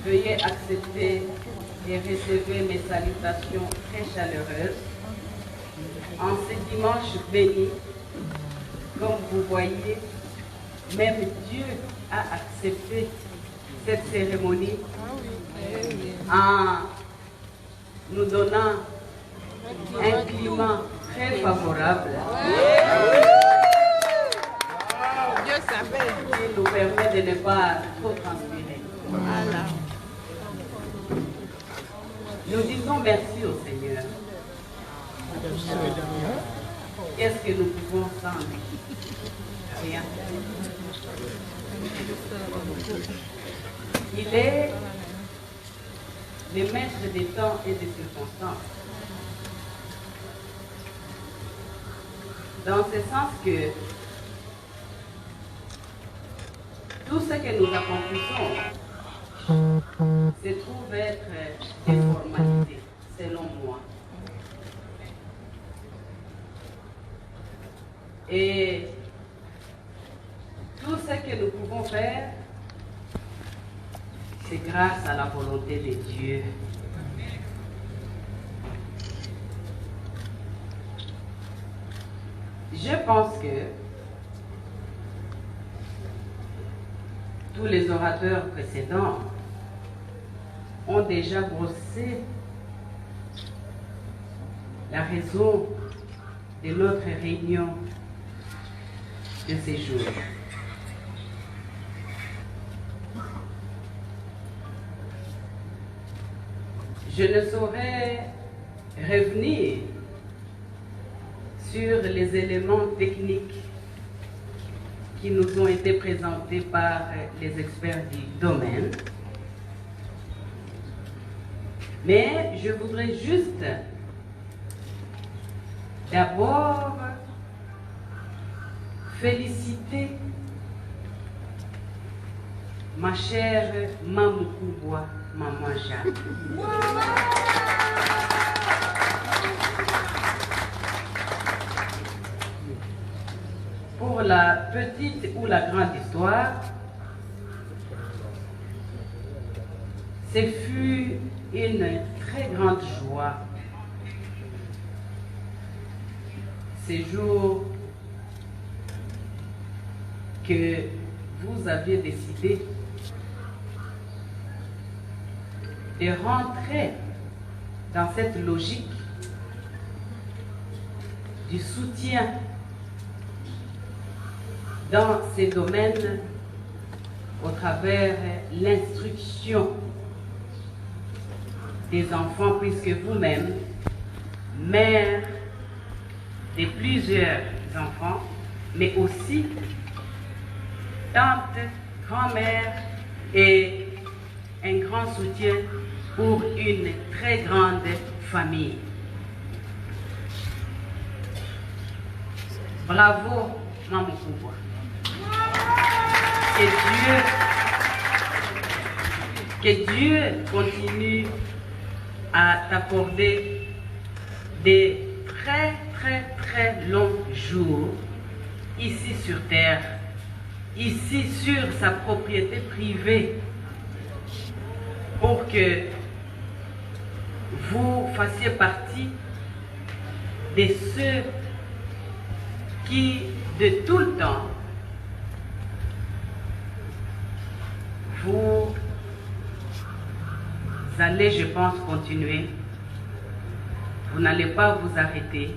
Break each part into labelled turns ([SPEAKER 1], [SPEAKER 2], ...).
[SPEAKER 1] Veuillez accepter et recevoir mes salutations très chaleureuses. En ce dimanche béni, comme vous voyez, même Dieu a accepté cette cérémonie en nous donnant un climat très favorable qui nous permet de ne pas trop transpirer.
[SPEAKER 2] Voilà.
[SPEAKER 1] Nous disons merci au Seigneur. Qu'est-ce que nous pouvons sans lui? Rien. Il est le maître des temps et des circonstances. Dans ce sens que tout ce que nous accomplissons se trouve être des formalités, selon moi. Et tout ce que nous pouvons faire, c'est grâce à la volonté de Dieu. Je pense que tous les orateurs précédents ont déjà brossé la raison de notre réunion de ces jours. Je ne saurais revenir sur les éléments techniques qui nous ont été présentés par les experts du domaine. Mais je voudrais juste d'abord féliciter ma chère Maman Koubwa, Maman Jacques. Pour la petite ou la grande histoire, ce fut une très grande joie. Ces jours que vous aviez décidé de rentrer dans cette logique du soutien dans ces domaines au travers l'instruction des enfants, puisque vous-même, mère de plusieurs enfants, mais aussi tante, grand-mère et un grand soutien pour une très grande famille. Bravo, Maman Koubwa. Que Dieu continue à t'accorder des très très très longs jours ici sur terre, ici sur sa propriété privée, pour que vous fassiez partie de ceux qui, de tout le temps, vous allez, je pense, continuer. Vous n'allez pas vous arrêter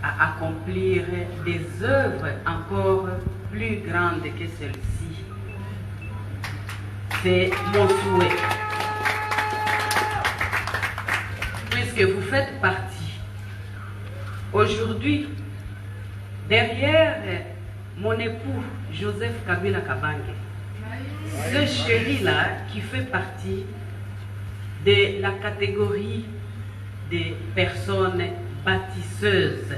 [SPEAKER 1] à accomplir des œuvres encore plus grandes que celle-ci. C'est mon souhait. Puisque vous faites partie, aujourd'hui, derrière mon époux Joseph Kabila Kabange, ce chéri-là qui fait partie de la catégorie des personnes bâtisseuses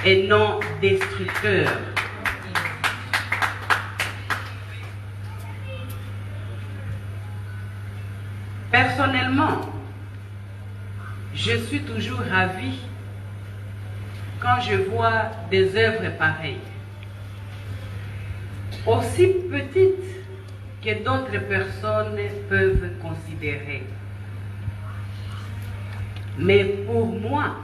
[SPEAKER 1] et non destructeurs. Personnellement, je suis toujours ravie quand je vois des œuvres pareilles, aussi petites que d'autres personnes peuvent considérer. Mais pour moi,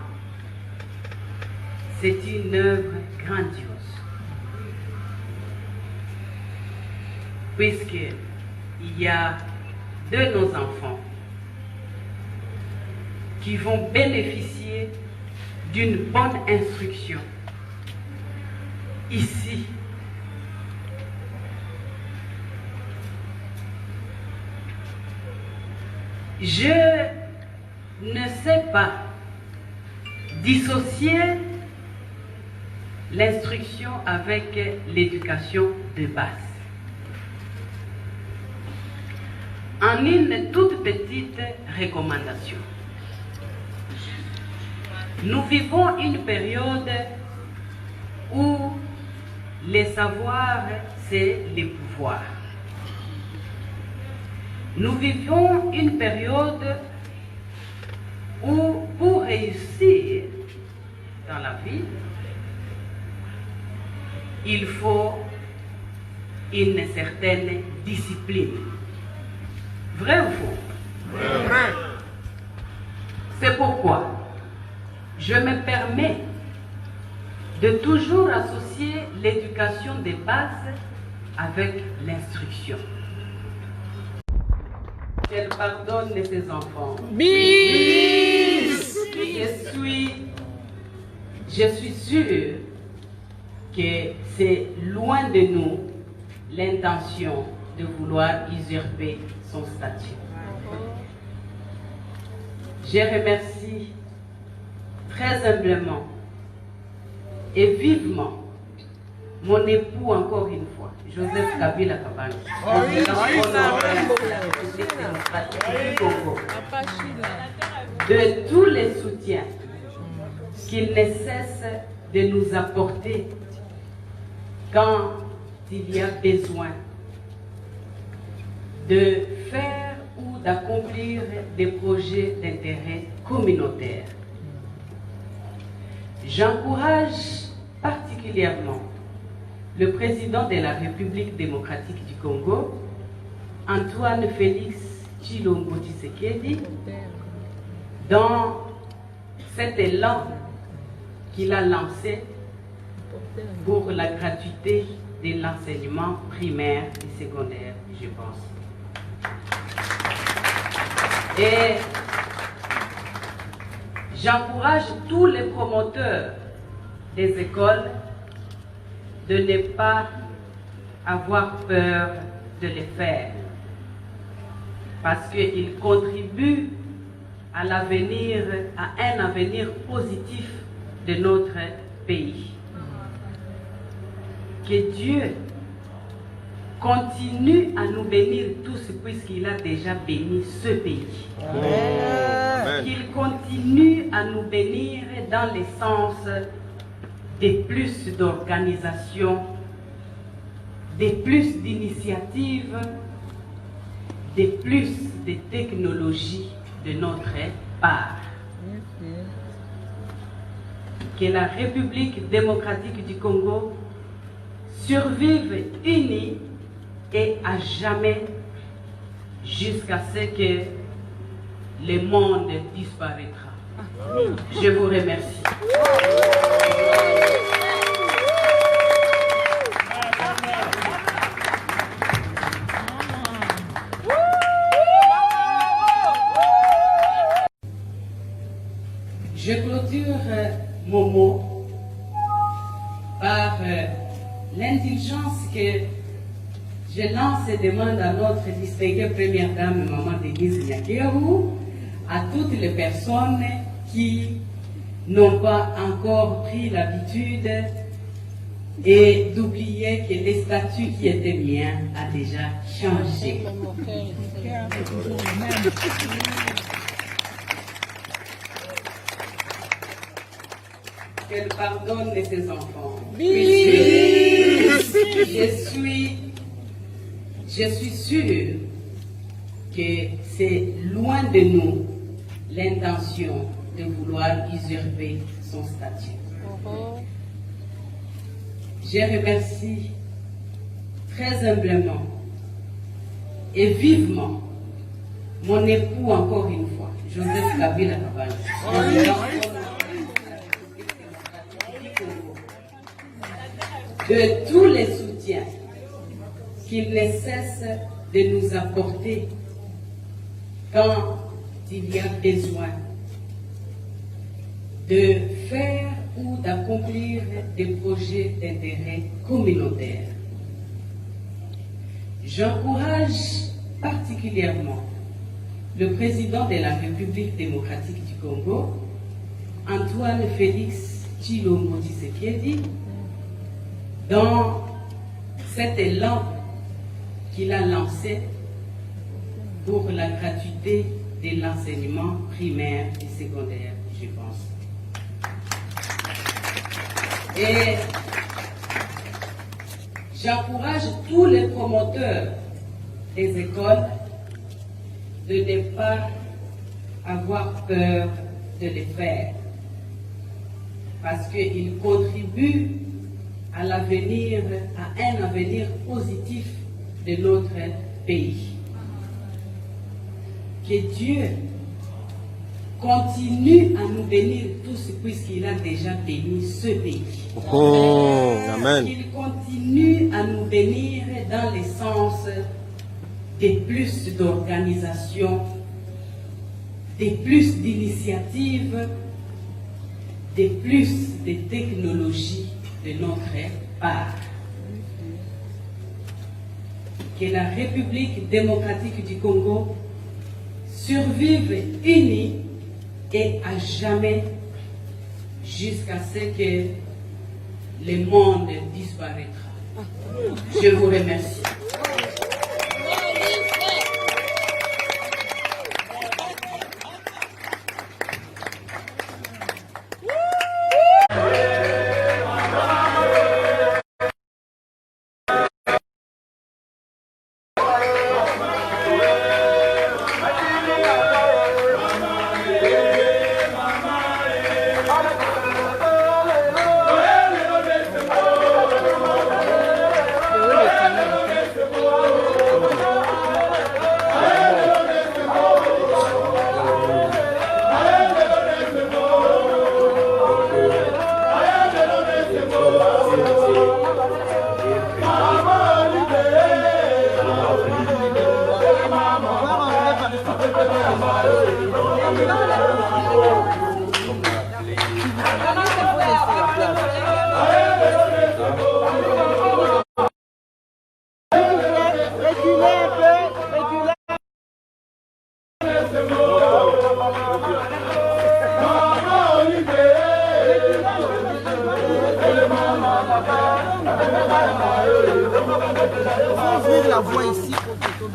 [SPEAKER 1] c'est une œuvre grandiose. Puisqu'il y a de nos enfants qui vont bénéficier d'une bonne instruction ici. Je ne sais pas dissocier l'instruction avec l'éducation de base. En une toute petite recommandation. Nous vivons une période où les savoirs, c'est les pouvoirs. Nous vivons une période où, pour réussir dans la vie, il faut une certaine discipline. Vrai ou faux? Vrai. C'est pourquoi je me permets de toujours associer l'éducation des bases avec l'instruction. Qu'elle pardonne ses enfants.
[SPEAKER 2] Bis!
[SPEAKER 1] Je suis sûre que c'est loin de nous l'intention de vouloir usurper son statut. Je remercie très humblement et vivement mon époux encore une fois, Joseph Kabila Kabange, de tous les soutiens qu'il ne cesse de nous apporter quand il y a besoin de faire ou d'accomplir des projets d'intérêt communautaire. J'encourage particulièrement le président de la République démocratique du Congo, Antoine Félix Tshilombo Tshisekedi, dans cet élan qu'il a lancé pour la gratuité de l'enseignement primaire et secondaire, je pense. Et j'encourage tous les promoteurs des écoles de ne pas avoir peur de les faire, parce qu'ils contribuent à l'avenir, à un avenir positif de notre pays. Que Dieu continue à nous bénir tous puisqu'il a déjà béni ce pays. Qu'il continue à nous bénir dans le sens de plus d'organisation, de plus d'initiatives, de plus de technologies de notre part. Que la République démocratique du Congo survive unie et à jamais jusqu'à ce que le monde disparaîtra. Je vous remercie. Je clôture mon mot par l'indulgence que je lance et demande à notre distinguée première dame, Maman Denise Nyakeru, à toutes les personnes qui n'ont pas encore pris l'habitude et d'oublier que les statuts qui étaient miens a déjà changé. Qu'elle pardonne ses enfants. Je suis sûre que c'est loin de nous l'intention de vouloir usurper son statut. Je remercie très humblement et vivement mon époux encore une fois, Joseph Kabila Kabange, de tous les soutiens qu'il ne cesse de nous apporter quand il y a besoin de faire ou d'accomplir des projets d'intérêt communautaire. J'encourage particulièrement le président de la République démocratique du Congo, Antoine Félix Tshilombo Tshisekedi, dans cet élan qu'il a lancé pour la gratuité de l'enseignement primaire et secondaire, je pense. Et j'encourage tous les promoteurs des écoles de ne pas avoir peur de les faire, parce qu'ils contribuent à l'avenir, à un avenir positif de notre pays. Que Dieu continue à nous bénir tous, puisqu'il a déjà béni ce pays.
[SPEAKER 3] Amen.
[SPEAKER 1] Qu'il continue à nous bénir dans le sens de plus d'organisation, de plus d'initiatives, de plus de technologie de notre part. Que la République démocratique du Congo survive unie et à jamais, jusqu'à ce que le monde disparaîtra. Je vous remercie.
[SPEAKER 4] La voix ici pour plutôt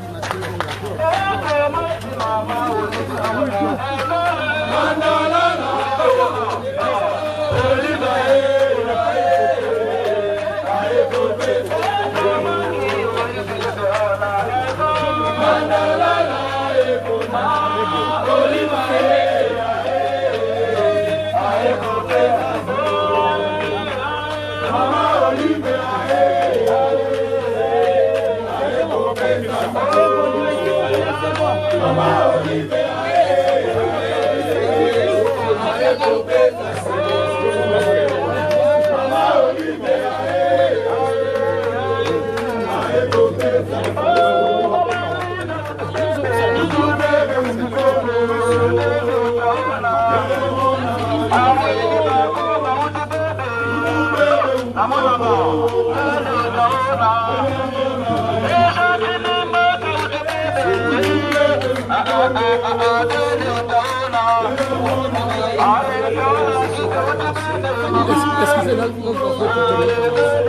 [SPEAKER 4] Excusez-moi,